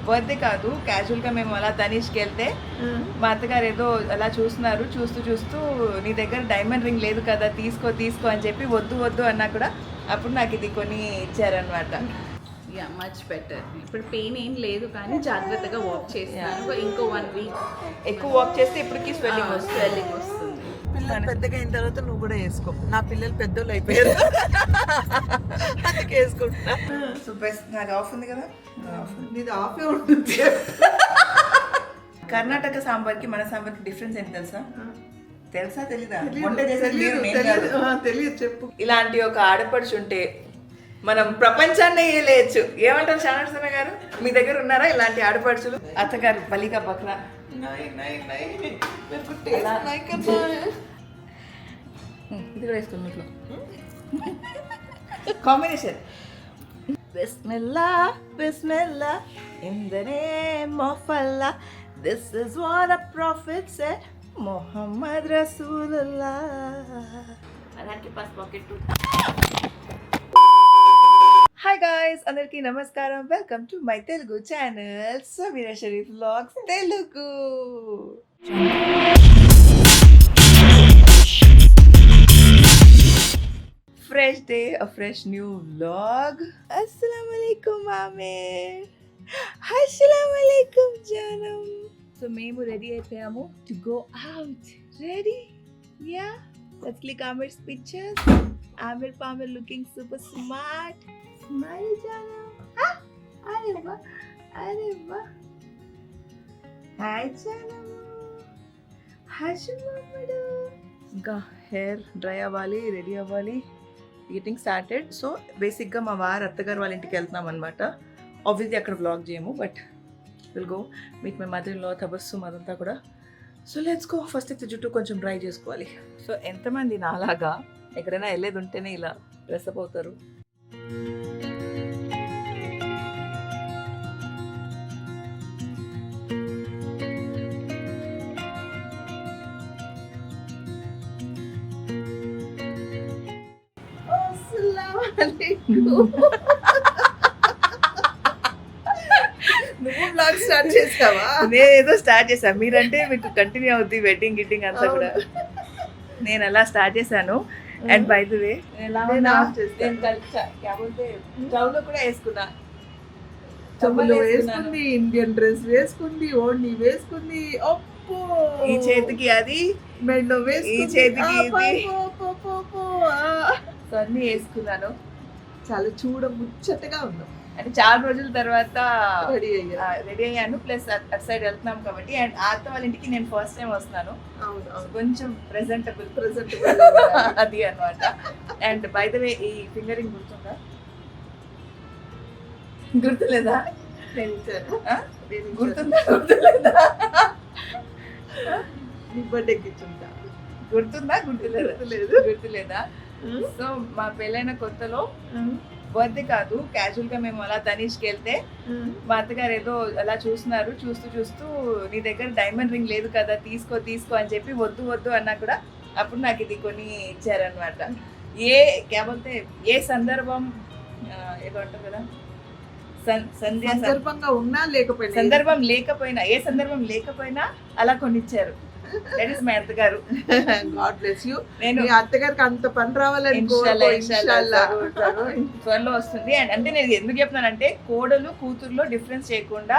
Birthday కాదు, క్యాజువల్గా మేము అలా తనీష్కి వెళ్తే మా అత్తగారు ఏదో అలా చూస్తున్నారు, చూస్తూ నీ దగ్గర డైమండ్ రింగ్ లేదు కదా, తీసుకో అని చెప్పి వద్దు అన్నా కూడా అప్పుడు నాకు ఇది కొని ఇచ్చారనమాట. Yeah much better. ఇప్పుడు పెయిన్ ఏం లేదు కానీ జాగ్రత్తగా వాక్ చేస్తాను. ఇంకో 1 వీక్ ఎక్కువ వాక్ చేస్తే ఇప్పటికి స్వెల్లింగ్ వస్తుంది. పిల్లలు పెద్దగా అయిన తర్వాత నువ్వు కూడా వేసుకో. నా పిల్లలు పెద్దోళ్ళు అయిపోయారు, అందుకే వేసుకుంటున్నా. So best. నాకు ఆఫ్ ఉంది కదా, నీది ఆఫే ఉంటుంది. కర్ణాటక సాంబార్కి మన సాంబార్కి డిఫరెన్స్ ఏంటి తెలుసా తెలీదా? వంట తెలియదు, చెప్పు. ఇలాంటి ఒక ఆడపడుచు ఉంటే మనం ప్రపంచాన్ని వేయలేయచ్చు. ఏమంటారు శానర్సన గారు, మీ దగ్గర ఉన్నారా ఇలాంటి ఆడపడుచులు? అత్తగారు బలిగా బక్రా ఇది కూడా వేసుకుంది ఇంట్లో combination. Bismillah in the name of Allah, this is what a prophet said, Muhammad Rasulullah. అలాంటి పాస్ పాకెట్. హాయ్ గాయ్స్, అందరికీ నమస్కారం. Welcome to my Telugu channel Sameera Sharif vlogs Telugu. Fresh day, a fresh new vlog. Assalamu alaikum Amir. Assalamu alaikum Janam. So మేము ready అయిపోయాము to go out. Ready? Yeah. Let's click Amir's pictures. Amir Pamir looking super smart. Smile Janam. Arey ba. Hi Janam. Hashimamadu. ఇంకా hair dry అవ్వాలి, ready అవ్వాలి, getting started. So బేసిక్గా మా వారు అత్తగారు వాళ్ళ ఇంటికి వెళ్తున్నాం అనమాట. ఆబ్వియస్లీ అక్కడ వ్లాగ్ చేయము, but will go meet my mother in law, Tabassum అదంతా కూడా. So let's go. ఫస్ట్ అయితే జుట్టు కొంచెం డ్రై చేసుకోవాలి. సో ఎంతమంది నాలాగా ఎక్కడైనా వెళ్ళేది ఉంటేనే ఇలా డ్రెస్అప్ అవుతారు? నువ్వు బ్లాగ్ స్టార్ట్ చేసావా? నేను ఏదో స్టార్ట్ చేశాను, మీరంటే మీకు కంటిన్యూ అవుద్ది వెడ్డింగ్ గిట్టింగ్ అంతా కూడా. నేను అలా స్టార్ట్ చేశాను. అండ్ బై ది వే స్టవ్లో కూడా వేసుకున్నా, చెవులు వేసుకుంది, ఇండియన్ డ్రెస్ వేసుకుంది, ఓణి వేసుకుంది, అప్పు ఈ చేతికి అది, మెడలో ఈ వేసుకుంది, చేతికి ఇది, ఆ. అన్నీ వేసుకున్నాను. చాలా చూడ ముచ్చటగా ఉన్నాం. అంటే చాలా రోజుల తర్వాత రెడీ అయ్యాను. ప్లస్ అటు సైడ్ వెళ్తున్నాం కాబట్టి. అండ్ అత్త వాళ్ళ ఇంటికి నేను ఫస్ట్ టైం వస్తున్నాను, కొంచెం ప్రెజెంటబుల్ అది అనమాట. అండ్ బై ద వే ఈ ఫింగరింగ్ గుర్తులేదా? గుర్తులేదా? నీ బర్త్డేకి ఇచ్చుంటా. గుర్తులేదా? సో మా పెళ్ళైన కొత్తలో బర్త్డే కాదు, క్యాజువల్గా మేము అలా తనీష్కి వెళ్తే మా అత్తగారు ఏదో అలా చూస్తున్నారు, చూస్తూ నీ దగ్గర డైమండ్ రింగ్ లేదు కదా, తీసుకో అని చెప్పి వద్దు అన్నా కూడా అప్పుడు నాకు ఇది కొని ఇచ్చారనమాట. కేవలం ఏ సందర్భం ఏదో అంటారు కదా, సందర్భం లేకపోయినా ఏ సందర్భం లేకపోయినా అలా కొనిచ్చారు. దట్ ఈస్ మై అత్తగారు. God bless you. నేను అత్తగారికి అంత పని రావాలని త్వరలో వస్తుంది. అండ్ అంటే నేను ఎందుకు చెప్తున్నానంటే కోడలు కూతురులో డిఫరెన్స్ చేయకుండా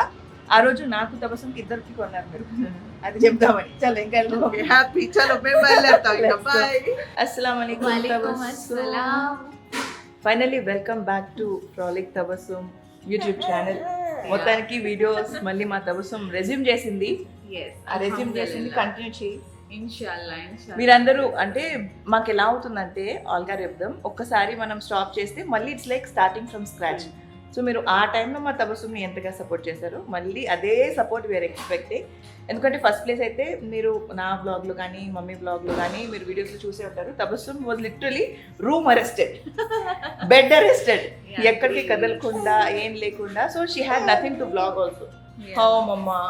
ఆ రోజు నాకు తబస్సుకి ఇద్దరికి కొన్నారు మీరు, అది చెప్తామని. చలో ఇంకా హ్యాపీ. చలో మేము బయలుదేరుతాం. అస్సలాము అలైకుం. Finally welcome back to frolic Tabassum YouTube channel. మొత్తానికి వీడియోస్ మళ్ళీ మా తబస్సుమ్ రెజ్యూమ్ చేసింది. ఆ రెజ్యూమ్ చేసింది కంటిన్యూ చేయి ఇన్షాల్లా. మీరందరూ. అంటే మాకు ఎలా అవుతుందంటే ఆల్గా చెప్దాం, ఒక్కసారి మనం స్టాప్ చేస్తే మళ్ళీ it's like starting from scratch. So మీరు ఆ టైంలో మా తబస్సుని ఎంతగా సపోర్ట్ చేశారు, మళ్ళీ అదే సపోర్ట్ వీఆర్ ఎక్స్పెక్టింగ్. ఎందుకంటే ఫస్ట్ ప్లేస్ అయితే మీరు నా బ్లాగ్లో కానీ మమ్మీ బ్లాగ్లో కానీ మీరు వీడియోస్లో చూసే ఉంటారు. Tabassum was literally room arrested, bed arrested, ఎక్కడికి కదలకుండా ఏం లేకుండా. So she had nothing to blog also. How మమ్మా.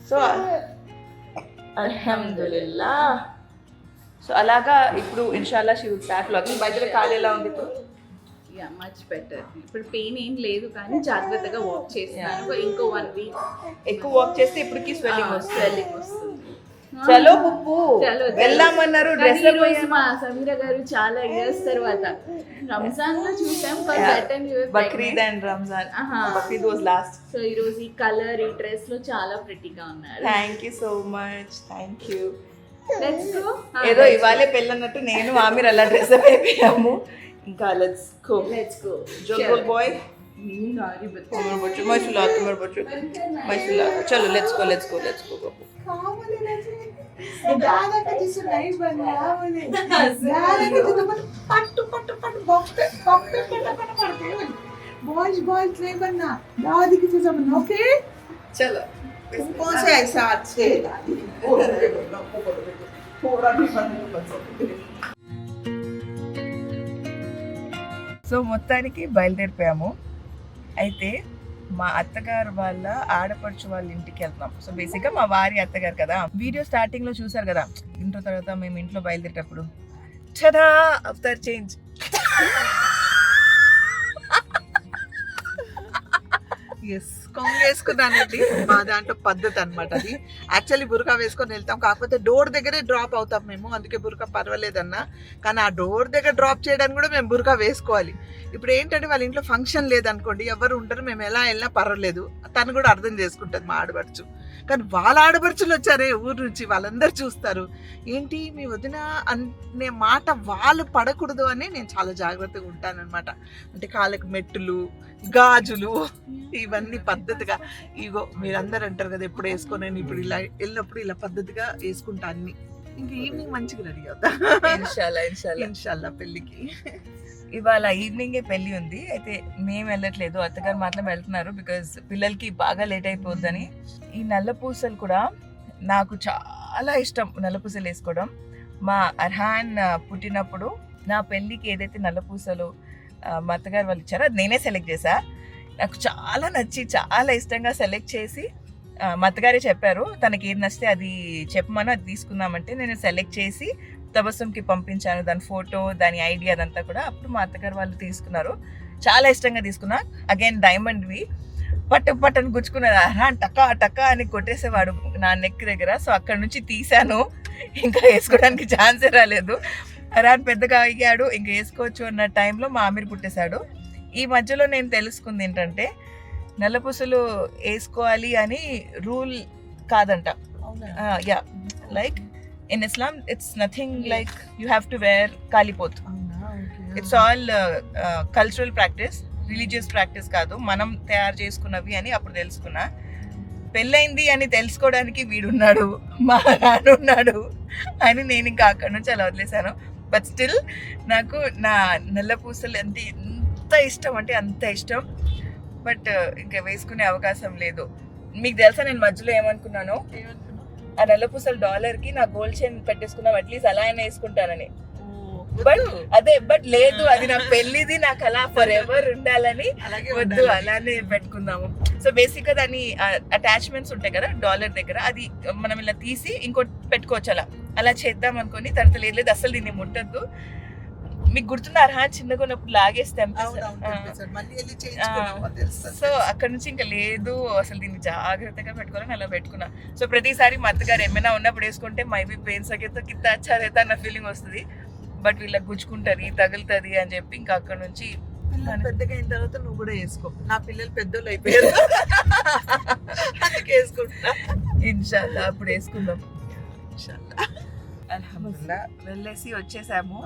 సో అల్హమ్దులిల్లా. సో అలాగా ఇప్పుడు ఇన్షాల్లా షీ విల్ స్టార్ట్ వ్లాగింగ్. బయట కాలు ఎలా ఉంది ఇప్పుడు? Yeah much better. ఇప్పుడు పెయిన్ ఏం లేదు కానీ జాగ్రత్తగా వాక్ చేస్తున్నాను. ఇంకో 1 వీక్ ఎక్కువ వాక్ చేస్తే ఇప్పటికి స్వెల్లింగ్ వస్తుంది. స్వెల్లింగ్ వస్తుంది. చలో పుప్పు చలో వెళ్దామన్నారు. డ్రెస్ ఈ రోజు మా సమీర గారు చాలా ఇయర్స్ తర్వాత రంజాన్ లో చూసాం. Bakrid and Ramzan. Bakrid was last. So ఈ రోజు ఈ కలర్ ఈ డ్రెస్ లో చాలా ప్రిటీగా ఉన్నారు. Thank you so much. Thank you. Let's go. ఏదో ఇవాళే పెళ్ళన్నట్టు నేను ఆమె అలా డ్రెస్ అప్ అయిపోయాము. ఇంకా లెట్స్ గో. జోల్ బాయ్. तुम्हारे बच्चों माशाल्लाह, तुम्हारे बच्चों माशाल्लाह. चलो लेट्स गो बाबू. दादा का जैसे नहीं बन रहा बोले दादा का तो पट्टू बॉक्स पे पड़ते हैं बॉयज नहीं बनना दादी की जैसा बनना. ओके चलो. तुमको से ऐसा अच्छे दादी थोड़ा भी बन सकते. సో మొత్తానికి బయలుదేరిపోయాము. అయితే మా అత్తగారు వాళ్ళ ఆడపడుచు వాళ్ళ ఇంటికి వెళ్తాం. సో బేసిక్గా మా వారి అత్తగారు కదా. వీడియో స్టార్టింగ్ లో చూసారు కదా, ఇంట్లో తర్వాత మేము ఇంట్లో బయలుదేరేటప్పుడు చదా ఆఫ్టర్ చేంజ్. ఎస్ కొంగు వేసుకున్నానండి. మా దాంట్లో పద్ధతి అనమాట అది. యాక్చువల్లీ బురకా వేసుకొని వెళ్తాం, కాకపోతే డోర్ దగ్గరే డ్రాప్ అవుతాం మేము, అందుకే బురకా పర్వాలేదన్నా. కానీ ఆ డోర్ దగ్గర డ్రాప్ చేయడానికి కూడా మేము బురకా వేసుకోవాలి. ఇప్పుడు ఏంటంటే వాళ్ళ ఇంట్లో ఫంక్షన్ లేదనుకోండి, ఎవరు ఉంటారు, మేము ఎలా వెళ్ళినా పర్వాలేదు, తను కూడా అర్థం చేసుకుంటుంది మా ఆడపడుచు. కానీ వాళ్ళ ఆడపడుచులు వచ్చారే ఊరు నుంచి, వాళ్ళందరూ చూస్తారు ఏంటి మీ వదిన అనే మాట వాళ్ళు పడకూడదు అని నేను చాలా జాగ్రత్తగా ఉంటానన్నమాట. అంటే కాళ్ళకి మెట్టులు, గాజులు, ఇవన్నీ పద్ధతిగా. ఇగో మీరందరూ అంటారు కదా ఎప్పుడు వేసుకొని, ఇప్పుడు ఇలా వెళ్ళినప్పుడు ఇలా పద్ధతిగా వేసుకుంటా అన్ని. ఇంక ఈవినింగ్ మంచిగా రెడీ అవుతా ఇన్షాల్లా పెళ్ళికి. ఇవాళ ఈవినింగే పెళ్లి ఉంది. అయితే మేము వెళ్ళట్లేదు, అత్తగారు మాత్రం వెళ్తున్నారు. బికాజ్ పిల్లలకి బాగా లేట్ అయిపోద్దని. ఈ నల్ల పూసలు కూడా నాకు చాలా ఇష్టం, నల్ల పూసలు వేసుకోవడం. మా అర్హాన్ పుట్టినప్పుడు నా పెళ్ళికి ఏదైతే నల్ల పూసలు మా అత్తగారు వాళ్ళు ఇచ్చారో అది నేనే సెలెక్ట్ చేశా. నాకు చాలా నచ్చి చాలా ఇష్టంగా సెలెక్ట్ చేసి మా అత్తగారే చెప్పారు తనకి ఏది నచ్చితే అది చెప్పమని, అది తీసుకుందామంటే నేను సెలెక్ట్ చేసి తబస్సుంకి పంపించాను. దాని ఫోటో, దాని ఐడియా అదంతా కూడా. అప్పుడు మా అత్తగారు వాళ్ళు తీసుకున్నారు, చాలా ఇష్టంగా తీసుకున్నా. అగైన్ డైమండ్వి. పట్టని గుచ్చుకున్నది. అర్హాన్ టకా టకా అని కొట్టేసేవాడు నా నెక్ దగ్గర. సో అక్కడ నుంచి తీసాను, ఇంకా వేసుకోవడానికి ఛాన్సే రాలేదు. అర్హాన్ పెద్దగా అయ్యాడు, ఇంకా వేసుకోవచ్చు అన్న టైంలో మా ఆమిర్ పుట్టేశాడు. ఈ మధ్యలో నేను తెలుసుకుంది ఏంటంటే నల్లపూసలు వేసుకోవాలి అని రూల్ కాదంట. Yeah, like in Islam it's nothing like you have to wear కాలిపోత్. It's all cultural practice, religious practice కాదు, మనం తయారు చేసుకున్నవి అని అప్పుడు తెలుసుకున్నా. పెళ్ళైంది అని తెలుసుకోవడానికి వీడున్నాడు, మా నాన్నున్నాడు అని నేను ఇంకా అక్కడి నుంచి అలా వదిలేశాను. బట్ స్టిల్ నాకు నా నల్ల పూసలు అంటే ఎంత ఇష్టం అంటే అంత ఇష్టం. బట్ ఇంకా వేసుకునే అవకాశం లేదు. మీకు తెలుసా నేను మధ్యలో ఏమనుకున్నాను, ఆ నల్ల పూసలు $1కి నా గోల్డ్ చైన్ పెట్టేసుకున్నాం, అట్లీస్ట్ అలా అయినా వేసుకుంటానని. బట్ లేదు, అది నా పెళ్లిది, నాకు అలా ఫర్ ఎవర్ ఉండాలని వద్దు, అలానే పెట్టుకుందాము. సో బేసిక్ గా దాని అటాచ్మెంట్స్ ఉంటాయి కదా $1 దగ్గర, అది మనం ఇలా తీసి ఇంకోటి పెట్టుకోవచ్చు. అలా చేద్దాం అనుకుని తర్వాత లేదు అసలు దీన్ని ముట్టద్దు. మీకు గుర్తున్న అర్హాన్ చిన్నగా ఉన్నప్పుడు లాగేస్తాం. సో అక్కడ నుంచి ఇంకా లేదు, అసలు దీన్ని జాగ్రత్తగా పెట్టుకోవాలని అలా పెట్టుకున్నా. సో ప్రతిసారి మా అత్తగారు ఏమైనా ఉన్నప్పుడు వేసుకుంటే మైబీ పెయిన్ సగేతో కింద అచ్చారైతే అన్న ఫీలింగ్ వస్తుంది. బట్ వీళ్ళకి గుచ్చుకుంటది, తగులుతుంది అని చెప్పి ఇంకా అక్కడ నుంచి పెద్దగా అయిన తర్వాత నువ్వు కూడా వేసుకో. నా పిల్లలు పెద్దోళ్ళు అయిపోయారు, అందుకే వేసుకుంటా. ఇన్షాల్లా అప్పుడు వేసుకుందాం. అల్హమ్దులిల్లా వెళ్ళేసి వచ్చేసాము.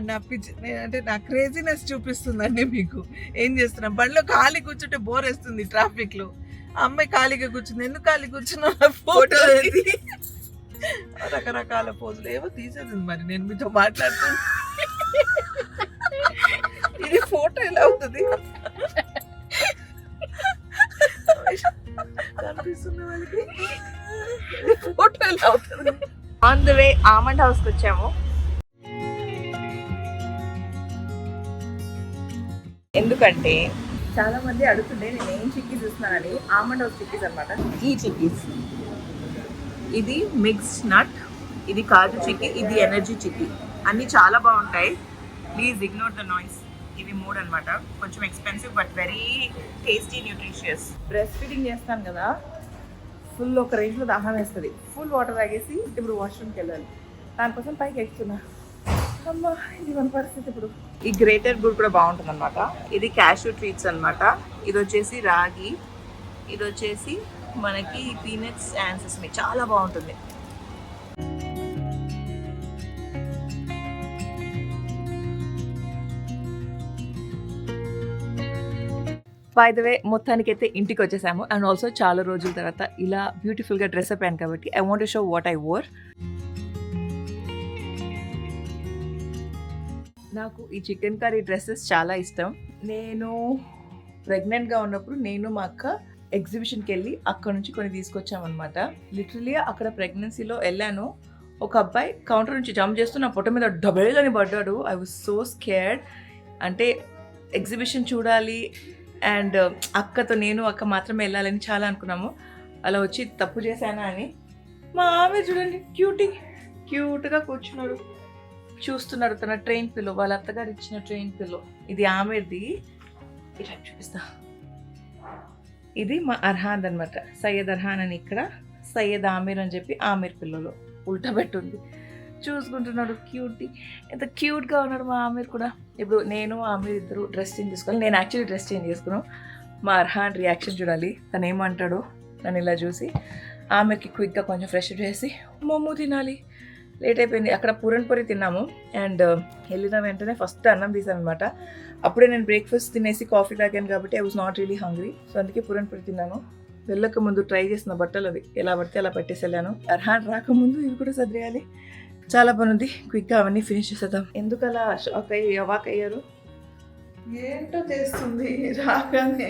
నా పిచ్చి అంటే నా క్రేజీనెస్ చూపిస్తుందండి మీకు. ఏం చేస్తున్నా, బండిలో ఖాళీ కూర్చుంటే బోర్ వేస్తుంది ట్రాఫిక్ లో. ఆ అమ్మాయి ఖాళీగా కూర్చుంది, ఎందుకు ఖాళీ కూర్చున్నా ఫోటో రకరకాల పోజులు ఏవో తీసేసింది. మరి నేను మీతో మాట్లాడుతున్నా, ఇది ఫోటో ఎలా అవుతుంది కనిపిస్తున్న వాళ్ళకి, ఫోటో ఎలా అవుతుంది. ఆన్ ద వే ఆమండ్ హౌస్కి వచ్చాము. ఎందుకంటే చాలా మంది అడుగుతుండే నేను ఏం చిక్కీస్ ఇస్తున్నానని. ఆమండ్ హౌస్ చిక్కీస్ అనమాట. ఈ చిక్కీస్ ఇది మిక్స్డ్ నట్, ఇది కాజు చిక్కీ, ఇది ఎనర్జీ చిక్కీ. అన్నీ చాలా బాగుంటాయి. Please ignore the noise. ఇవి 3 అనమాట. కొంచెం expensive but very tasty, nutritious. Breast feeding చేస్తాను కదా, ఫుల్ ఒక రేంజ్లో దాహం వేస్తుంది. ఫుల్ వాటర్ తాగేసి ఇప్పుడు వాష్రూమ్కి వెళ్ళాలి. దానికోసం పైకి ఎక్కుతున్నా. అమ్మా, ఇది మన పరిస్థితి ఇప్పుడు. ఈ గ్రేటర్ గుడ్ కూడా బాగుంటుంది అనమాట. ఇది క్యాష్యూ ట్రీట్స్ అనమాట. ఇది వచ్చేసి రాగి, ఇది వచ్చేసి మనకి పీనట్స్ అండ్ సెసమి. చాలా బాగుంటుంది. బై ద వే, మొత్తానికైతే ఇంటికి వచ్చేసాము. అండ్ ఆల్సో చాలా రోజుల తర్వాత ఇలా బ్యూటిఫుల్గా డ్రెస్ అప్ అయ్యాను కాబట్టి I want to show what I wore. నాకు ఈ చికెన్ కర్రీ డ్రెస్సెస్ చాలా ఇష్టం. నేను ప్రెగ్నెంట్గా ఉన్నప్పుడు నేను మా అక్క ఎగ్జిబిషన్కి వెళ్ళి అక్కడ నుంచి కొన్ని తీసుకొచ్చామన్నమాట. లిటరలీ అక్కడ ప్రెగ్నెన్సీలో వెళ్ళాను. ఒక అబ్బాయి కౌంటర్ నుంచి జంప్ చేస్తూ నా పొట్ట మీద డబల్ అని పడ్డాడు. I was so scared. అంటే ఎగ్జిబిషన్ చూడాలి అండ్ అక్కతో నేను అక్క మాత్రమే వెళ్ళాలని చాలా అనుకున్నాము. అలా వచ్చి తప్పు చేశానా అని. మా ఆమె చూడండి క్యూట్గా కూర్చున్నాడు, చూస్తున్నాడు తన ట్రైన్ పిల్లో, వాళ్ళ అత్తగారు ఇచ్చిన ట్రైన్ పిల్లో. ఇది ఆమెది, ఇలా చూపిస్తా. ఇది మా అర్హాన్ అనమాట, సయ్యద్ అర్హాన్ అని. ఇక్కడ సయ్యద్ ఆమీర్ అని చెప్పి ఆమీర్ పిల్లలో ఉల్టా పెట్టుంది. చూసుకుంటున్నాడు ఎంత క్యూట్గా ఉన్నాడు మా ఆమీర్ కూడా. ఇప్పుడు నేను ఆమీర్ ఇద్దరు డ్రెస్ చేంజ్ చేసుకోవాలి. నేను యాక్చువల్లీ డ్రెస్ చేంజ్ చేసుకున్నాను. మా అర్హాన్ రియాక్షన్ చూడాలి, తను ఏమంటాడో. నన్ను ఇలా చూసి ఆమెకి క్విక్గా కొంచెం ఫ్రెష్ చేసి మమ్ము తినాలి. లేట్ అయిపోయింది. అక్కడ పూరన్పూరి తిన్నాము అండ్ వెళ్ళిన వెంటనే ఫస్ట్ అన్నం తీసాను అనమాట. అప్పుడే నేను బ్రేక్ఫాస్ట్ తినేసి కాఫీ తాగాను కాబట్టి I was not really hungry. So అందుకే పూరన్పూరి తిన్నాను. వెళ్ళక ముందు ట్రై చేసిన బట్టలు అవి ఎలా పడితే అలా పెట్టేసి వెళ్ళాను. అర్హాన్ రాకముందు ఇవి కూడా సర్దేయాలి. చాలా పని ఉంది, క్విక్గా అవన్నీ ఫినిష్ చేసేద్దాం. ఎందుకు అలా షాక్ అవాక్ అయ్యారు? ఏంటో చేస్తుంది రాగానే.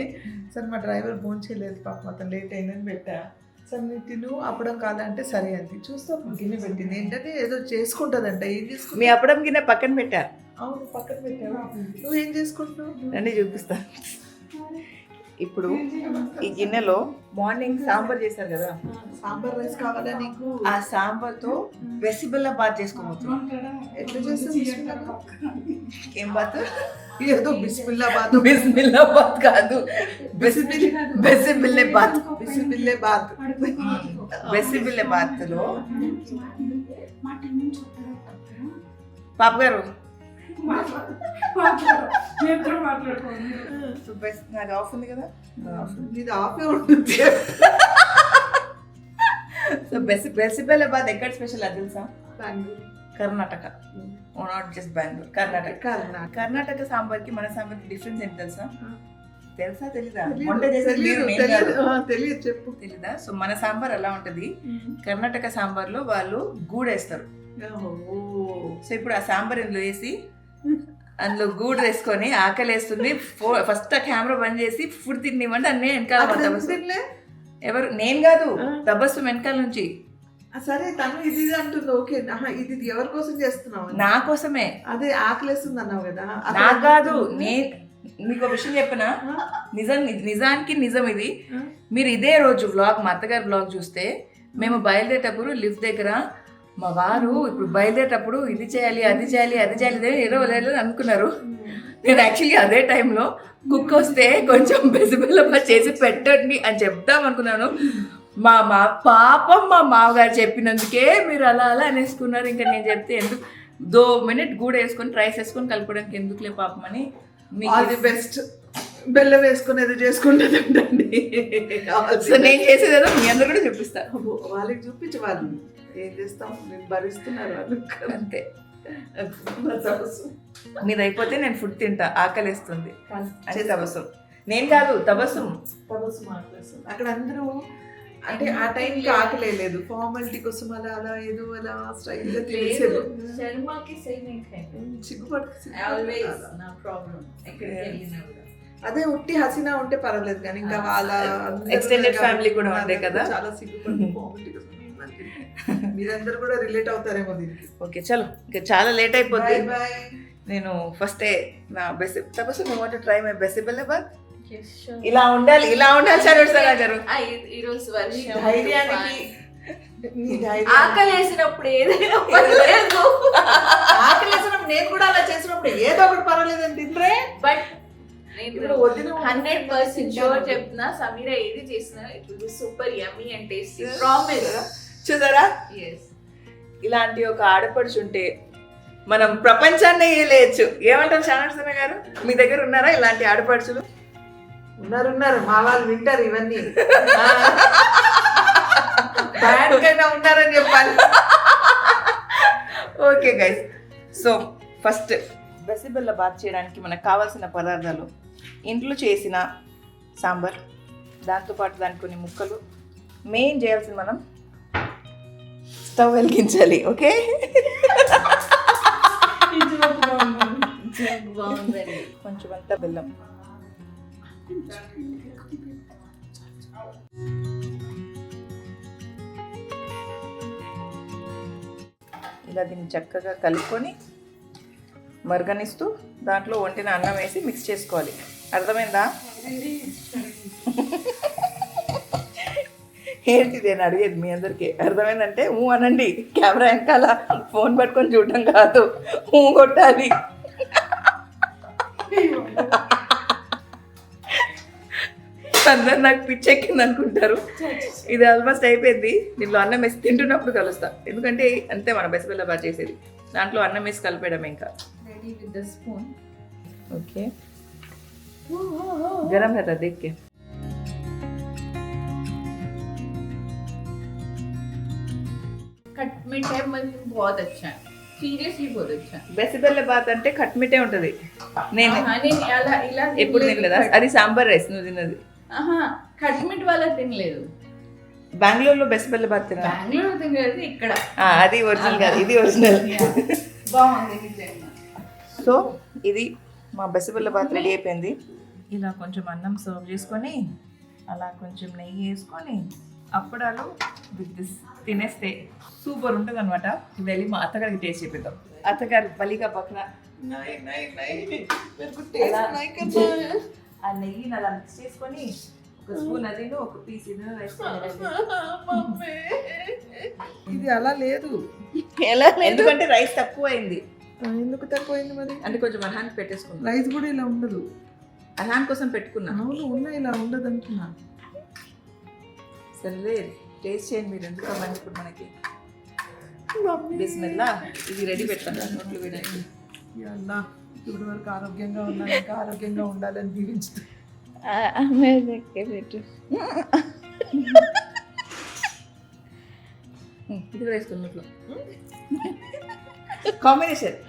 సరే మా డ్రైవర్ ఫోన్ చేయలేదు, పాపం అతను లేట్ అయిందని పెట్టా. సరే నేను తిను అప్పడం కాదంటే సరే అంది. చూస్తా గిన్నె పెట్టింది. ఏంటంటే ఏదో చేసుకుంటుందంట. ఏం చేసుకుంటా? మీ అప్పడం గిన్నె పక్కన పెట్టా. అవును, పక్కన పెట్టావా? నువ్వు ఏం చేసుకుంటున్నావు? అన్నీ చూపిస్తా. ఇప్పుడు ఈ గిన్నెలో మార్నింగ్ సాంబార్ చేశారు కదా, సాంబార్ రైస్ కావాలా నీకు? ఆ సాంబార్తో వెసిబిల్లా బాత్ చేసుకోవచ్చు. ఎట్లా చేస్తావు? ఏం బాత్? ఏదో బిస్మిల్లా బాత్. బిస్మిల్లా బాత్ కాదు, వెసిబిల్లే బాత్. బిస్మిల్లే బాత్. వెసిబిల్లే బాత్లో పాప గారు నాది ఆఫ్ ఉంది కదా, ఇది ఆఫే ఉంటుంది. సో వెసిబిల్లే బాత్ ఎక్కడ స్పెషల్ అది తెలుసా? బెంగళూరు, కర్ణాటక. నాట్ జస్ట్ బెంగళూరు, కర్ణాటక సాంబార్కి మన సాంబార్కి డిఫరెన్స్ ఏంటి తెలుసా? తెలీదా? వంట చేసేది మీరు, నేను కాదు. తెలియదు, చెప్పు. తెలీదా? సో మన సాంబార్ ఎలా ఉంటది, కర్ణాటక సాంబార్లో వాళ్ళు గూడేస్తారు. సో ఇప్పుడు ఆ సాంబార్ ఇందులో వేసి అందులో గూడు వేసుకొని ఆకలి వేస్తుంది. ఫస్ట్ ఆ కెమెరా బంద్ చేసి ఫుడ్ తినివ్వండి అన్నీ వెనకాల. ఎవరు? నేను కాదు, తబస్సు వెనకాల నుంచి. సరే తను ఇది అంటుంది. ఓకే, ఇది ఎవరి కోసం చేస్తున్నావు? నా కోసమే. అదే ఆకలేస్తుంది అన్నావు కదా. నాకు కాదు. మీకు ఒక విషయం చెప్పనా, నిజానికి నిజం ఇది. మీరు ఇదే రోజు వ్లాగ్, మా అత్తగారి వ్లాగ్ చూస్తే, మేము బయలుదేరేటప్పుడు లిఫ్ట్ దగ్గర మా వారు ఇప్పుడు బయలుదేరేటప్పుడు ఇది చేయాలి అది చేయాలి ఇరవై అనుకున్నారు. నేను యాక్చువల్లీ అదే టైంలో కుక్ వస్తే కొంచెం బెసిబెల్లమ్మ చేసి పెట్టండి అని చెప్తాం అనుకున్నాను. మా పాపం మా మామగారు చెప్పినందుకే మీరు అలా అనేసుకున్నారు. ఇంకా నేను చెప్తే ఎందుకు 2 minutes గూడ వేసుకొని రైస్ వేసుకొని కలుపుకోవడానికి ఎందుకులే పాపం అని. మీకు బెస్ట్ బెల్లం వేసుకుని ఏదో చేసుకుంటుందండి. సో నేను చేసేదేదో మీ అందరూ కూడా చూపిస్తాను. వాళ్ళకి చూపించి వాళ్ళు ఏం చేస్తాం, నేను భరిస్తున్నారు వాళ్ళు అంతే. మీది అయిపోతే నేను ఫుడ్ తింటా, ఆకలిస్తుంది అంటే తబస్సు. నేను కాదు, తబస్సు మాట్లాడుతుంది. అక్కడ అందరూ అంటే ఆ టైంకి ఆకలేదు, ఫార్మాలిటీ కోసం అలా ఏదో అలా స్టైల్ గా తెలిసేది. అదే ఉట్టి హసీనా ఉంటే పర్వాలేదు కానీ ఇంకా వాళ్ళ ఎక్స్టెండెడ్ ఫ్యామిలీ కూడా ఉండే కదా, చాలా సిగ్గుపడి ఫార్మాలిటీ కోసం. మీరందరూ కూడా రిలేట్ అవుతారేమో దీనికి. ఓకే చలో, ఇంకా చాలా లేట్ అయిపోద్ది. నేను ఫస్ట్ నా తపస్సు you want to try my bisi bele bath. ఇలా ఉండాలి సార్ గారు. ఈ రోజు ధైర్యానికి ఆకలి వేసినప్పుడు ఏదైనా పర్లేదు. ఆకలి వేసినప్పుడు నేను కూడా అలా చేసినప్పుడు ఏదో ఒకటి పర్వాలేదని తింటే బట్ ఇప్పుడు వదిన 100% షూర్ చెప్తున్నా, సమీరా ఏది చేసినా it will be super yummy and tasty. Promise. చూసారా, yes. ఇలాంటి ఒక ఆడపడుచు ఉంటే మనం ప్రపంచాన్ని వేయలేయచ్చు. ఏమంటారు శానర్సన గారు, మీ దగ్గర ఉన్నారా ఇలాంటి ఆడపడుచులు? ఉన్నారు మా వాళ్ళు వింటారు ఇవన్నీ. బ్యాడ్ కైనా ఉన్నారని చెప్పాలి. Okay guys, so first bisi bele bath చేయడానికి మనకు కావాల్సిన పదార్థాలు: ఇంట్లో చేసిన సాంబార్, దాంతోపాటు దానికి కొన్ని ముక్కలు. మెయిన్ చేయాల్సింది మనం స్టవ్ వెలిగించాలి. ఓకే, బాగుందండి. కొంచెం అంతా బెల్లం, ఇలా దీన్ని చక్కగా కలుపుకొని మరగనిస్తూ దాంట్లో వండిన అన్నం వేసి మిక్స్ చేసుకోవాలి. అర్థమైందా? ఏంటిది అని అడిగేది మీ అందరికీ. అర్థమైందంటే ఊ అనండి. కెమెరా వెనకాల ఫోన్ పట్టుకొని చూడటం కాదు, ఊ కొట్టాలి. అందరు నాకు పిచ్చెక్కింది అనుకుంటారు. ఇది ఆల్మోస్ట్ అయిపోయింది. దీంట్లో అన్నం వేసి తింటున్నప్పుడు కలుస్తా, ఎందుకంటే అంతే మన బెసబెల్ల బాగా చేసేది. దాంట్లో అన్నం వేసి కలిపేయడం ఇంకా. Ready with the spoon. Okay, गरम रहता देख के. खट मीठा बहुत अच्छा है, సీరియస్లీ बहुत अच्छा है. బెసబెల్ల బాత్ అంటే ఖట్మిటే ఉంటది. నేను ఇలా ఎప్పుడు తినలేదా? అది సాంబార్ రైస్ నువ్వు తిన్నది. ఖట్మిట్ వాళ్ళ తినలేదు. బెంగళూరులో బెసబెల్ల బాత్ తిన్నా. బెంగళూరు తినలేదు, ఇక్కడ. అది ఒరిజినల్ కాదు, ఇది ఒరిజినల్. బాగుంది. సో ఇది మా బెసబెల్ల బాత్ రెడీ అయిపోయింది. ఇలా కొంచెం అన్నం సర్వ్ చేసుకొని, అలా కొంచెం నెయ్యి వేసుకొని, అప్పడాలు విత్ దిస్ తినేస్తే సూపర్ ఉంటుంది అనమాట. వెళ్ళి మా అత్తగారికి టేస్ట్ చేపిద్దాం. అత్తగారు బలిగా పక్కన ఆ నెయ్యిని అలా మిక్స్ చేసుకొని ఒక స్పూన్ అదిను ఒక పీస్ ఇది వేసుకొని. ఇది అలా లేదు. ఎందుకంటే రైస్ తక్కువ అయింది. ఎందుకు తక్కువైంది మరి? అంటే కొంచెం అర్హాన్ పెట్టేసుకున్నాం. రైస్ కూడా ఇలా ఉండదు. అర్హాన్ కోసం పెట్టుకున్నా. అవును, ఉన్నాయి, ఇలా ఉండదు అంటున్నా. సరే టేస్ట్ చేయండి మీరు. ఎందుకు అవ్వండి ఇప్పుడు మనకి. బిస్మిల్లా. ఇది రెడీ పెడతాను నోట్లు వేయడానికి. అన్నా ఇప్పటి వరకు ఆరోగ్యంగా ఉన్నాను, ఇంకా ఆరోగ్యంగా ఉండాలని దీవించుతా. ఇది వేసుకుని నోట్లో కాంబినేషన్.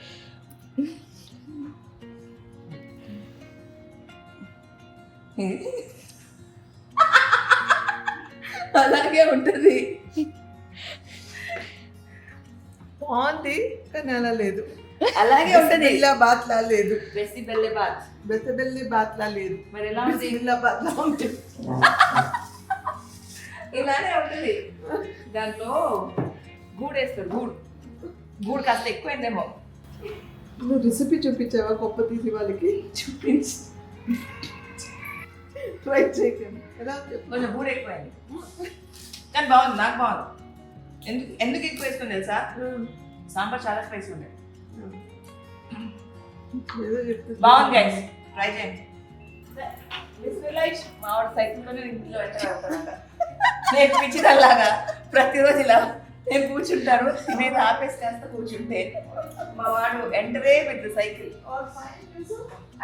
అలాగే ఉంటుంది. బాగుంది, కానీ అలా లేదు. అలాగే ఉంటుంది. ఇలా బాత్ లా లేదు. బెసిబెల్లె బాత్. బెసబెల్లి బాత్ లా లేదు. మరి ఎలా ఉంది? ఇలా బాత్ లా ఉంటుంది. ఇలానే ఉంటుంది. దాంట్లో గూడు వేస్తారు. గూడు కాస్త ఎక్కువైందేమో. నువ్వు రెసిపీ చూపించావా గొప్ప తీసి వాళ్ళకి? చూపించి ట్రై చేయకండి. ఎలా కొంచెం గూడు ఎక్కువైంది, కానీ బాగుంది. నాకు బాగుంది. ఎందుకు ఎక్కువ వేసుకుని తెలుసా? సాంబార్ చాలా స్పైసీ ఉంది. ఏదో చెప్తుంది. బాగుంది గైస్, ట్రై చేయండి. మా ఆవిడ సైకిల్లోనే ఇంట్లో వెంట నేను పిచ్చిదల్లాగా ప్రతిరోజు ఇలా నేను కూర్చుంటాను. నేను ఆపేసి కాస్త కూర్చుంటే మా వాడు ఎంటరే విత్ సైకిల్.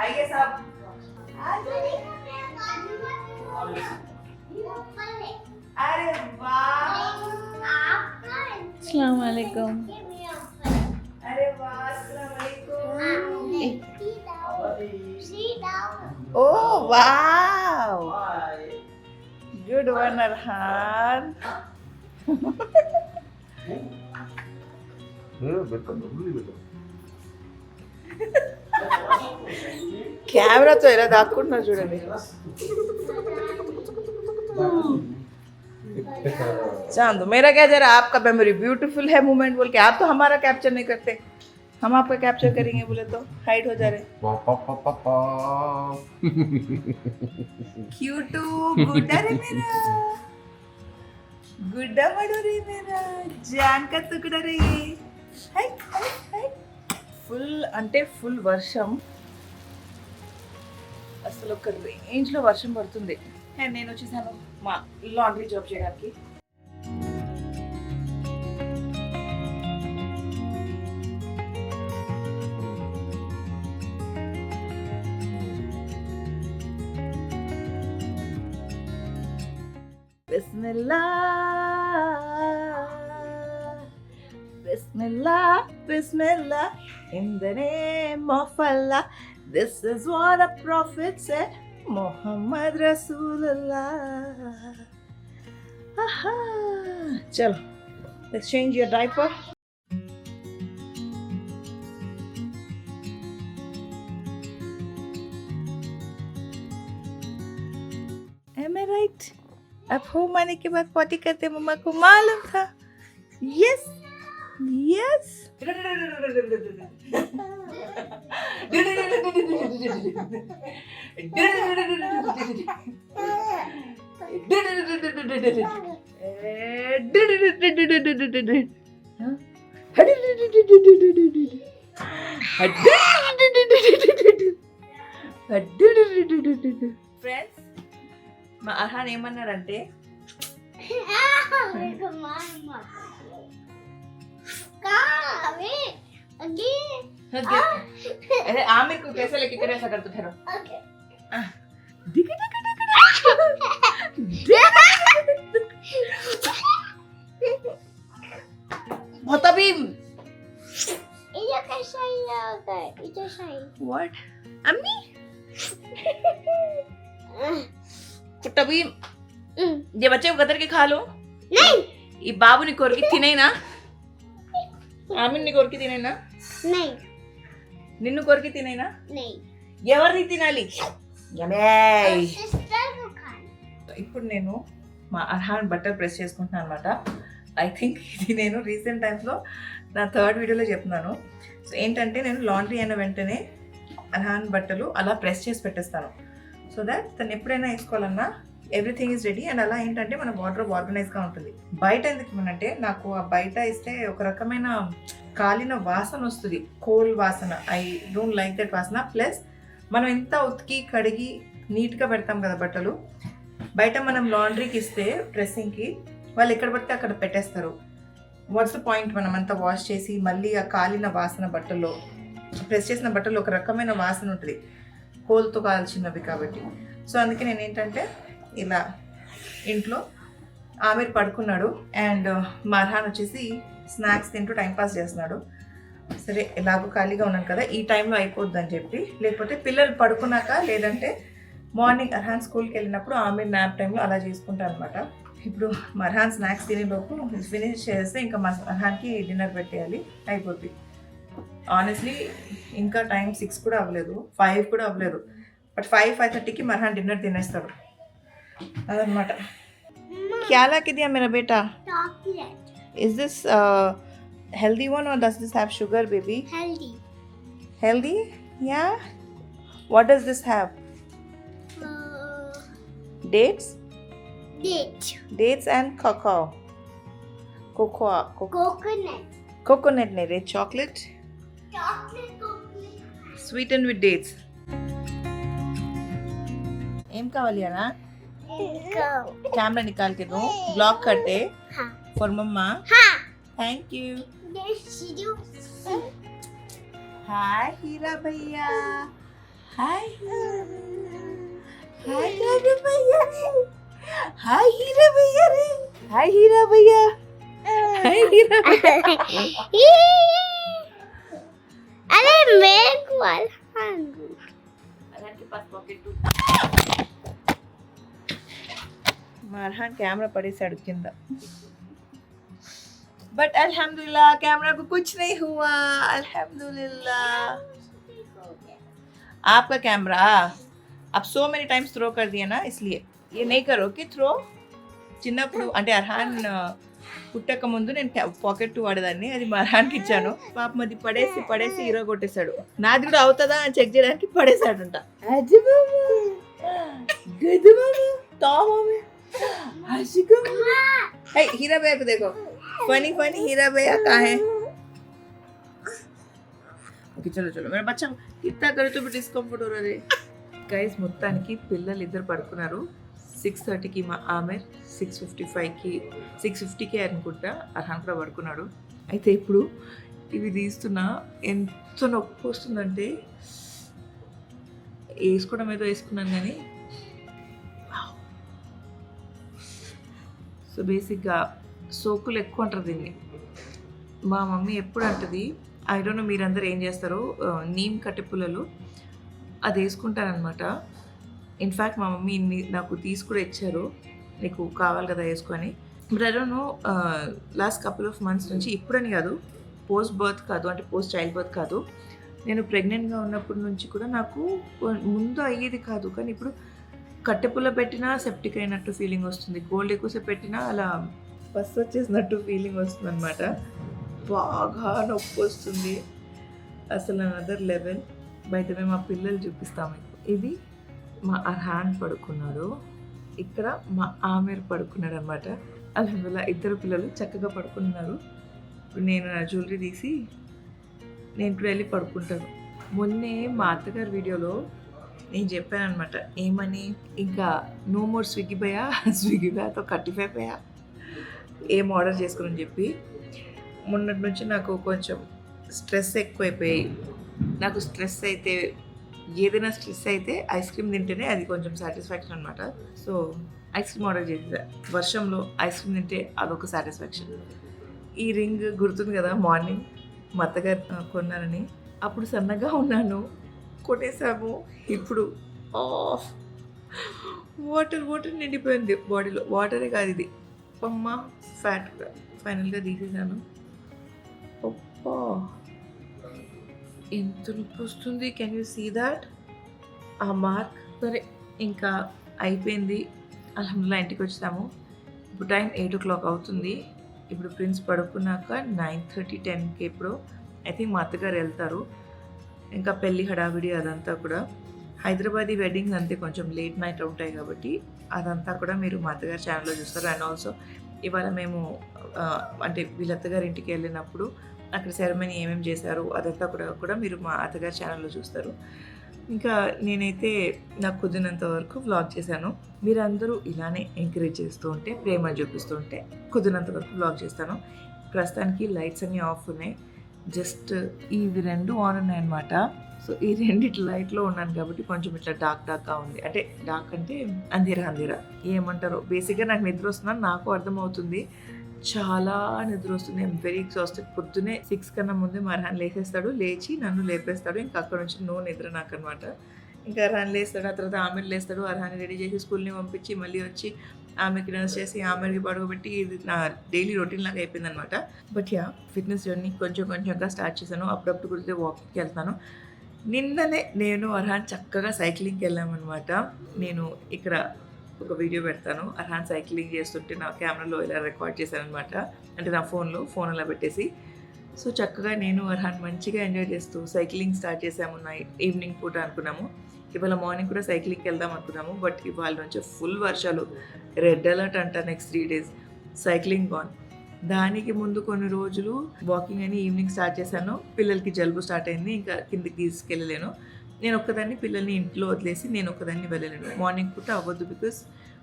అయ్యే సాబ్. అరే వాహ్, अस्सलाम वालेकुम. अरे वाह, अस्सलाम वालेकुम. Oh wow, good one Arhan. కెమెరాతో ఎలా దాక్కుంటున్నారు చూడండి. चांद मेरा क्या जरा आपका मेमोरी ब्यूटीफुल है मोमेंट बोल के आप तो हमारा कैप्चर नहीं करते, हम आपका कैप्चर करेंगे बोले तो हाइड हो जा रहे. क्यूट गुड अरे मेरा गुड्डा बड़ो रे मेरा जान का टुकड़ा रे హై హై హై ఫుల్ అంటే ఫుల్ వర్షం అసలు ఒక రేంజ్లో వర్షం పడుతుంది అండ్ నేను వచ్చేసాను మా లాండ్రీ జాబ్ చేయడానికి Bismillah, Bismillah, in the name of Allah. This is what a prophet said, Muhammad Rasulullah. Aha. Chalo, let's change your diaper. Am I right? अब होम आने के बाद पॉटी करते मम्मा को मालूम था. Yes. Yes. Friends, మా అర్హాన్ ఏమన్నాడంటే अरे आमिर को कैसे लेके करे ऐसा कर तू ठहरो बहुत अभी ये कैसा ही होता है इधर सही व्हाट अम्मी तभी ये बच्चे को गदर के खा लो नहीं ఈ బాబుని కొరికి తినేనా ఆమెని కొరికి తినేనా नहीं నిన్ను కొరికి తినేనా नहीं ఎవరిని తినాలి सिस्टर को खाना ఇప్పుడు నేను మా అర్హాన్ బట్టలు ప్రెస్ చేసుకుంటున్నాను అనమాట ఐ థింక్ ఇది నేను రీసెంట్ టైమ్స్లో నా థర్డ్ వీడియోలో చెప్తున్నాను సో ఏంటంటే నేను లాండ్రీ అయిన వెంటనే అర్హాన్ బట్టలు అలా ప్రెస్ చేసి పెట్టేస్తాను సో దట్ తను ఎప్పుడైనా వేసుకోవాలన్నా ఎవ్రీథింగ్ ఈజ్ రెడీ అండ్ అలా ఏంటంటే మన వార్డ్రోబ్ ఆర్గనైజ్గా ఉంటుంది బయట ఎందుకు అంటే నాకు ఆ బయట ఇస్తే ఒక రకమైన కాలిన వాసన వస్తుంది కోల్ వాసన ఐ డోంట్ లైక్ దట్ వాసన ప్లస్ మనం ఎంత ఉతికి కడిగి నీట్గా పెడతాం కదా బట్టలు బయట మనం లాండ్రీకి ఇస్తే డ్రెస్సింగ్కి వాళ్ళు ఎక్కడ పడితే అక్కడ పెట్టేస్తారు వాట్స్ ద పాయింట్ మనం అంతా వాష్ చేసి మళ్ళీ ఆ కాలిన వాసన బట్టల్లో ప్రెస్ చేసిన బట్టలు ఒక రకమైన వాసన ఉంటుంది కోల్తో కాల్చినవి కాబట్టి సో అందుకే నేను ఏంటంటే ఇలా ఇంట్లో ఆమెర్ పడుకున్నాడు అండ్ మర్హాన్ వచ్చేసి స్నాక్స్ తింటూ టైంపాస్ చేస్తున్నాడు సరే ఎలాగో ఖాళీగా ఉన్నాను కదా ఈ టైంలో అయిపోద్ది అని చెప్పి లేకపోతే పిల్లలు పడుకున్నాక లేదంటే మార్నింగ్ అర్హాన్ స్కూల్కి వెళ్ళినప్పుడు ఆమెర్ న్యాప్ టైంలో అలా చేసుకుంటాను అనమాట ఇప్పుడు మర్హాన్ స్నాక్స్ తినేలోపు ఫినిష్ చేస్తే ఇంకా మర్హాన్కి డిన్నర్ పెట్టేయాలి అయిపోద్ది ఆనెస్ట్లీ ఇంకా టైం 6 కూడా అవ్వలేదు 5 కూడా అవ్వలేదు బట్ 5:30కి మర్హాన్ డిన్నర్ తినేస్తాడు అదనమాట क्या ला के दिया मेरा बेटा chocolate is this healthy one or does this have sugar baby healthy yeah what does this have dates dates and cocoa coconut ne re chocolate sweetened with dates em kavali ana camera निकाल के दो blog करते for मम्मा thank you hi Heera भैया hi हाय भैया हाय हीरा भैया रे हाय हीरा भैया हाय हीरा अरे मेरे को अरहान के पास पॉकेट मरहान कैमरा पड़ेसाడు కింద बट अल्हम्दुलिल्लाह कैमरा को कुछ नहीं हुआ अल्हम्दुलिल्लाह आपका कैमरा आप so many times थ्रो कर दिया ना इसलिए ये नहीं करो कि थ्रो చిన్నప్పుడు అంటే అర్హాన్ పుట్టక ముందు నేను పాకెట్ 2 వాడేదాన్ని అది మర్హాన్కి ఇచ్చాను పాపం అది పడేసి పడేసి హీరో కొట్టేశాడు నాది కూడా అవుతుందా అని చెక్ చేయడానికి పడేశాడంట అజ్జి బాబు గది బాబు తా బాబు आशिक हे हीरा भैया को देखो फनी फनी हीरा भैया कहाँ है ఓకే చలో చలో మరి బచ్చా కిత్తా కడుతూ డిస్కంఫర్ట్ हो रहा है గైస్ మొత్తానికి పిల్లలు ఇద్దరు పడుకున్నారు 6:30కి మా ఆమెర్ 6:55కి 6:50కి అనుకుంటా అర్హాన్ కూడా పడుకున్నాడు అయితే ఇప్పుడు ఇవి తీస్తున్నా ఎంత నొప్పి వస్తుందంటే వేసుకోవడం ఏదో వేసుకున్నాను కానీ సో బేసిక్గా సోకులు ఎక్కువ అంటారు దీన్ని మా మమ్మీ ఎప్పుడు అంటది ఐ డోంట్ నో మీరందరూ ఏం చేస్తారు నీమ్ కట్టెపుల్లలు అది వేసుకుంటారనమాట ఇన్ఫ్యాక్ట్ మా మమ్మీ నాకు తీసి కూడా ఇచ్చారు నీకు కావాలి కదా వేసుకొని but I don't know last couple of months నుంచి ఇప్పుడని కాదు పోస్ట్ బర్త్ కాదు అంటే పోస్ట్ చైల్డ్ బర్త్ కాదు నేను ప్రెగ్నెంట్గా ఉన్నప్పటి నుంచి కూడా నాకు ముందు అయ్యేది కాదు కానీ ఇప్పుడు కట్టెపుల్ల పెట్టినా సెప్టిక్ అయినట్టు ఫీలింగ్ వస్తుంది కోల్డ్ ఎక్కువసేపు పెట్టినా అలా బస్ వచ్చేసినట్టు ఫీలింగ్ వస్తుంది అనమాట బాగా నొప్పి వస్తుంది అసలు అనదర్ లెవెల్ బయట మేము మా పిల్లలు చూపిస్తాము ఇది మా అర్హాన్ పడుకున్నాడు ఇక్కడ మా ఆమెర్ పడుకున్నాడు అనమాట అల్హమ్దుల్లా ఇద్దరు పిల్లలు చక్కగా పడుకున్నారు ఇప్పుడు నేను నా జ్యువెలరీ తీసి నేను ఇప్పుడు వెళ్ళి పడుకుంటాను మొన్నే మా అత్తగారి వీడియోలో నేను చెప్పాను అనమాట ఏమని ఇంకా నో మోర్ స్విగ్గీ భయ్యా స్విగ్గీ భయ్యాతో కట్టిఫై భయ్యా ఏం ఆర్డర్ చేసుకుని చెప్పి మొన్నటి నుంచి నాకు కొంచెం స్ట్రెస్ ఎక్కువైపోయి నాకు స్ట్రెస్ అయితే ఏదైనా స్ట్రెస్ అయితే ఐస్ క్రీమ్ తింటేనే అది కొంచెం సాటిస్ఫాక్షన్ అనమాట సో ఐస్ క్రీమ్ ఆర్డర్ చేసేదా వర్షంలో ఐస్ క్రీమ్ తింటే అదొక సాటిస్ఫాక్షన్ ఈ రింగ్ గుర్తుంది కదా మార్నింగ్ మా అత్తగారు కొన్నారని అప్పుడు సన్నగా ఉన్నాను కొట్టేసాము ఇప్పుడు ఆఫ్ వాటర్ నిండిపోయింది బాడీలో వాటరే కాదు ఇది అమ్మ ఫ్యాట్ కూడా ఫైనల్గా తీసేసాను ఓప్పా ఎంత నొప్పి వస్తుంది కెన్ యూ సీ దాట్ ఆ మార్క్ సరే ఇంకా అయిపోయింది అల్హమ్దుల్లా ఇంటికి వచ్చాము ఇప్పుడు టైం 8 అవుతుంది ఇప్పుడు ప్రిన్స్ పడుకున్నాక 9:30 10కి ఇప్పుడు ఐ థింక్ మా అత్తగారు వెళ్తారు ఇంకా పెళ్ళి హడావిడి అదంతా కూడా హైదరాబాదీ వెడ్డింగ్స్ అంతే కొంచెం లేట్ నైట్ ఉంటాయి కాబట్టి అదంతా కూడా మీరు మా అత్తగారి ఛానల్లో చూస్తారు అండ్ ఆల్సో ఇవాళ మేము అంటే వీళ్ళ అత్తగారి ఇంటికి వెళ్ళినప్పుడు అక్కడ సెరమనీ ఏమేమి చేశారు అదంతా కూడా మీరు మా అత్తగారి ఛానల్లో చూస్తారు ఇంకా నేనైతే నాకు కుదిరినంత వరకు వ్లాగ్ చేశాను మీరందరూ ఇలానే ఎంకరేజ్ చేస్తూ ఉంటే ప్రేమ చూపిస్తూ ఉంటే కుదిరినంత వరకు వ్లాగ్ చేస్తాను ప్రస్తుతానికి లైట్స్ అన్నీ ఆఫ్ ఉన్నాయి జస్ట్ ఇవి రెండు ఆన్ ఉన్నాయి అనమాట సో ఈ రెండిటి లైట్లో ఉన్నాను కాబట్టి కొంచెం ఇట్లా డార్క్గా ఉంది అంటే డార్క్ అంటే అంధేరా ఏమంటారో బేసిక్గా నాకు నిద్ర వస్తుందని నాకు అర్థమవుతుంది చాలా నిద్ర వస్తుంది ఐమ్ వెరీ ఎగ్జాస్టెడ్ పొద్దునే 6 కన్నా ముందే మా అర్హాన్ లేచేస్తాడు లేచి నన్ను లేపేస్తాడు ఇంకా అక్కడ నుంచి నో నిద్ర నాకు అనమాట ఇంకా అర్హాన్ లేస్తాడు ఆ తర్వాత ఆమెను లేస్తాడు అర్హాన్ రెడీ చేసి స్కూల్ని పంపించి మళ్ళీ వచ్చి ఆమెకి నర్స్ చేసి ఆమెకి పడుకోబెట్టి ఇది నా డైలీ రొటీన్ లాగా అయిపోయింది అనమాట బట్ యా ఫిట్నెస్ జర్నీ కొంచెంగా స్టార్ట్ చేశాను అప్పుడప్పుడు కుదిరితే వాకింగ్కి వెళ్తాను నిన్ననే నేను అర్హాన్ చక్కగా సైక్లింగ్కి వెళ్ళామన్నమాట నేను ఇక్కడ ఒక వీడియో పెడతాను అర్హాన్ సైక్లింగ్ చేస్తుంటే నా కెమెరాలో ఇలా రికార్డ్ చేశాను అనమాట అంటే నా ఫోన్ అలా పెట్టేసి సో చక్కగా నేను అర్హాన్ మంచిగా ఎంజాయ్ చేస్తూ సైక్లింగ్ స్టార్ట్ చేసాము ఈవినింగ్ పూట అనుకున్నాము ఇవాళ మార్నింగ్ కూడా సైక్లింగ్కి వెళ్దాం అనుకున్నాము బట్ ఇవాళ నుంచి ఫుల్ వర్షాలు రెడ్ అలర్ట్ అంట నెక్స్ట్ 3 days సైక్లింగ్ బాన్ దానికి ముందు కొన్ని రోజులు వాకింగ్ అని ఈవినింగ్ స్టార్ట్ చేశాను పిల్లలకి జలుబు స్టార్ట్ అయింది ఇంకా కిందికి తీసుకెళ్ళలేను నేను ఒక్కదాన్ని పిల్లల్ని ఇంట్లో వదిలేసి నేను ఒక్కదాన్ని వెళ్ళలేను మార్నింగ్ పూట అవ్వద్దు బికాస్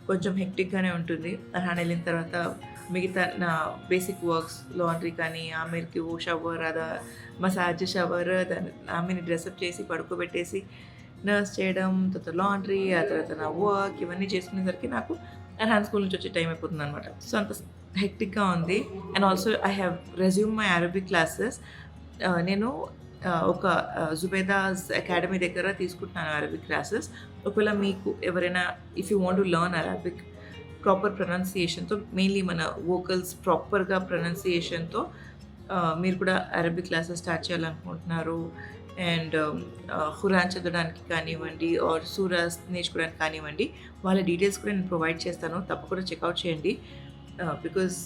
కొంచెం హెక్టిక్గానే ఉంటుంది అర్హాన్ వెళ్ళిన తర్వాత మిగతా నా బేసిక్ వర్క్స్ లాండ్రీ కానీ ఆమెకి ఓ షవర్ అదా మసాజ్ షవర్ ఆమెని డ్రెస్అప్ చేసి పడుకోబెట్టేసి నర్స్ చేయడం తర్వాత లాండ్రీ ఆ తర్వాత నా వర్క్ ఇవన్నీ చేసుకునేసరికి నాకు అర్హాన్ స్కూల్ నుంచి వచ్చే టైం అయిపోతుంది అనమాట సో అంత హెక్టిక్గా ఉంది and also I have resume my Arabic classes నేను ఒక జుబేదాస్ అకాడమీ దగ్గర తీసుకుంటున్నాను అరబిక్ క్లాసెస్ ఒకవేళ మీకు ఎవరైనా if you want to learn Arabic proper ప్రొనౌన్సియేషన్తో మెయిన్లీ మన వోకల్స్ ప్రాపర్గా ప్రొనౌన్సియేషన్తో మీరు కూడా అరబిక్ క్లాసెస్ స్టార్ట్ చేయాలనుకుంటున్నారు అండ్ ఖురాన్ చదవడానికి కానివ్వండి ఆర్ సూరాస్ నేర్చుకోవడానికి కానివ్వండి వాళ్ళ డీటెయిల్స్ కూడా నేను ప్రొవైడ్ చేస్తాను తప్పకుండా చెక్అవుట్ చేయండి బికాజ్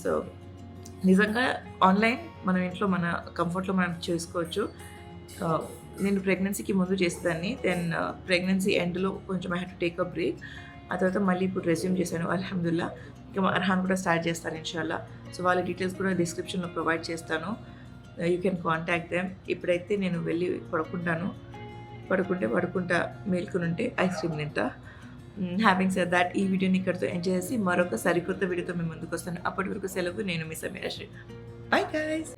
నిజంగా ఆన్లైన్ మనం ఇంట్లో మన కంఫర్ట్లో మనం చేసుకోవచ్చు నేను ప్రెగ్నెన్సీకి ముందు చేసేదాన్ని దెన్ ప్రెగ్నెన్సీ ఎండ్లో కొంచెం I have to take a break ఆ తర్వాత మళ్ళీ ఇప్పుడు రెజ్యూమ్ చేశాను అల్హమ్దుల్లా. ఇంకా మా అర్హాన్ కూడా స్టార్ట్ చేస్తాను ఇన్షాల్లా. సో వాళ్ళ డీటెయిల్స్ కూడా డిస్క్రిప్షన్లో ప్రొవైడ్ చేస్తాను. You can contact them. ఇప్పుడైతే నేను వెళ్ళి పడుకుంటా మేల్కొనుంటే ఐస్ క్రీమ్ తింటా. హ్యావింగ్ సెడ్ దాట్ ఈ వీడియోని ఇక్కడితో ఎంజాయ్ చేసి మరొక సరికొత్త వీడియోతో మేము ముందుకు వస్తాను. అప్పటి వరకు సెలవు. నేను మీ సమీరా శ్రీ. Bye guys.